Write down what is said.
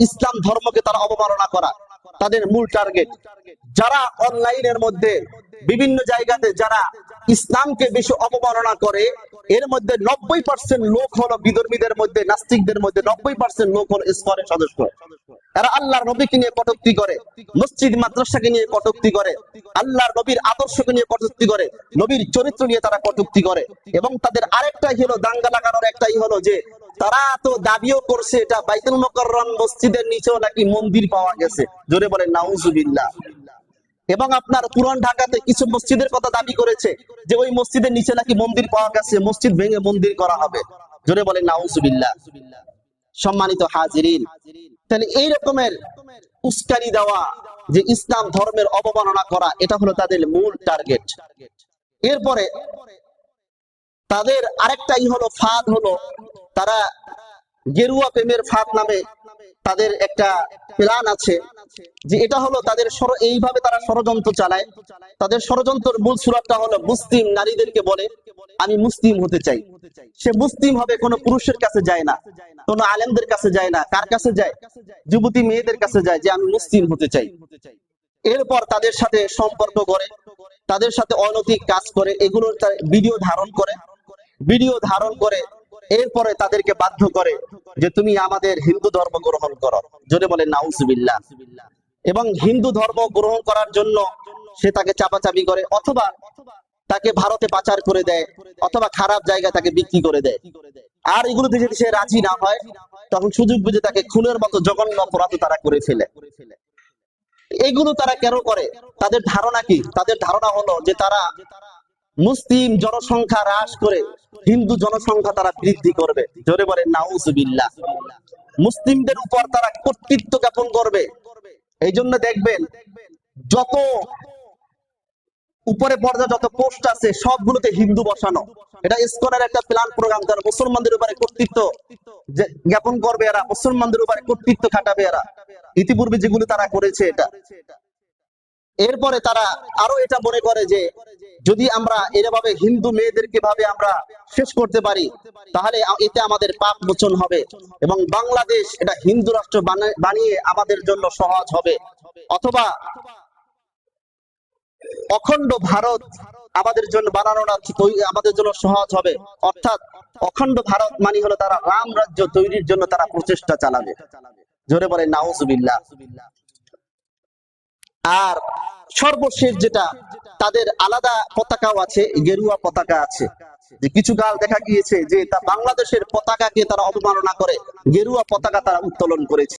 ইসলাম ধর্মকে তারা অবমাননা করা তাদের মূল টার্গেট। যারা অনলাইনের মধ্যে বিভিন্ন জায়গাতে যারা ইসলামকে বেশি অবমাননা করে, এর মধ্যে 90% লোক হলো বিধর্মীদের মধ্যে, নাস্তিকদের মধ্যে 90% লোক হলো ইসকনের সদস্য। এরা আল্লাহর নবীকে নিয়ে কটূক্তি করে, মসজিদ মাদ্রাসাকে নিয়ে কটূক্তি করে, আল্লাহর নবীর আদর্শকে নিয়ে কটূক্তি করে, নবীর চরিত্র নিয়ে তারা কটূক্তি করে। এবং তাদের আরেকটাই হলো দাঙ্গা লাগানোর একটাই হলো যে তারা তো দাবিও করছে এটা বাইতুল মুকাররম মসজিদের নিচেও নাকি মন্দির পাওয়া গেছে। জোরে বলেন নাউজুবিল্লাহ। এবং আপনার পুরান ঢাকাতে কিছু মসজিদের কথা দাবি করেছে যে ওই মসজিদের নিচে নাকি মন্দির পাওয়া গেছে, মসজিদ ভেঙে মন্দির করা হবে। জোরে বলেন নাউজুবিল্লাহ। সম্মানিত হাজিরিন, তাহলে এই রকমের উস্কানি দেওয়া, যে ইসলাম ধর্মের অবমাননা করা, এটা হলো তাদের মূল টার্গেট। এরপরে তাদের আরেকটাই হলো ফাঁদ, হলো তারা গেরুয়া প্রেমের ফাঁদ নামে তাদের একটা প্ল্যান আছে, যে এটা হলো তাদের এইভাবে তারা ষড়যন্ত্র চালায়। তাদের ষড়যন্ত্রের মূল সুরাতটা হলো মুসলিম নারীদেরকে বলে আমি মুসলিম হতে চাই। সে মুসলিম হবে কোনো পুরুষের কাছে যায় না, কোনো আলেমদের কাছে যায় না, কার কাছে যায়? যুবতী মেয়েদের কাছে যায় যে আমি মুসলিম হতে চাই। এরপর তাদের সাথে সম্পর্ক করে, তাদের সাথে অনৈতিক কাজ করে, এগুলোর ভিডিও ধারণ করে এরপরে তাদেরকে বাধ্য করে যে তুমি আমাদের হিন্দু ধর্ম গ্রহণ করো। জোরে বলেন নাউজুবিল্লাহ। এবং হিন্দু ধর্ম গ্রহণ করার জন্য সে তাকে চাপাচাপি করে, অথবা তাকে ভারতে পাচার করে দেয়, অথবা খারাপ জায়গায় তাকে বিক্রি করে দেয়। আর এগুলোতে যদি সে রাজি না হয়, তখন সুযোগ বুঝে তাকে খুনের মতো জঘন্য অপরাধ তারা করে ফেলে। এগুলো তারা কেন করে? তাদের ধারণা কি? তাদের ধারণা হলো যে তারা মুসলিম জনসংখ্যা হ্রাস করে হিন্দু জনসংখ্যা তারা বৃদ্ধি করবে। জোরে বলেন নাউজুবিল্লাহ। মুসলিমদের উপর তারা কর্তৃত্ব জ্ঞাপন করবে। এই জন্য দেখবেন যত উপরে পর্যায়ে যত পোস্ট আছে সবগুলোতে হিন্দু বসানো। এটা ইসকনের একটা প্ল্যান প্রোগ্রাম। তারা মুসলমানদের উপরে কর্তৃত্ব জ্ঞাপন করবে, এরা মুসলমানদের উপরে কর্তৃত্ব খাটাবে। এরা ইতিপূর্বে যেগুলো তারা করেছে এটা। এরপরে তারা আরো এটা মনে করে যে যদি আমরা এভাবে হিন্দু মেয়েদেরকে ভাবে আমরা শেষ করতে পারি, তাহলে এতে আমাদের পাপ মোচন হবে এবং বাংলাদেশ এটা হিন্দু রাষ্ট্র বানিয়ে আমাদের জন্য সহজ হবে, অথবা অখণ্ড ভারত আমাদের জন্য বানানোটা আমাদের জন্য সহজ হবে। অর্থাৎ অখণ্ড ভারত মানে হলো তারা রাম রাজ্য তৈরির জন্য তারা প্রচেষ্টা চালাবে। জোরে বলেন নাউজুবিল্লাহ। আর সর্বশেষ যেটা, তাদের আলাদা পতাকাও আছে, গেরুয়া পতাকা আছে। যে কিছু কাল দেখা গিয়েছে যে তা বাংলাদেশের পতাকাকে তারা অবমাননা করে গেরুয়া পতাকা তারা উত্তোলন করেছে।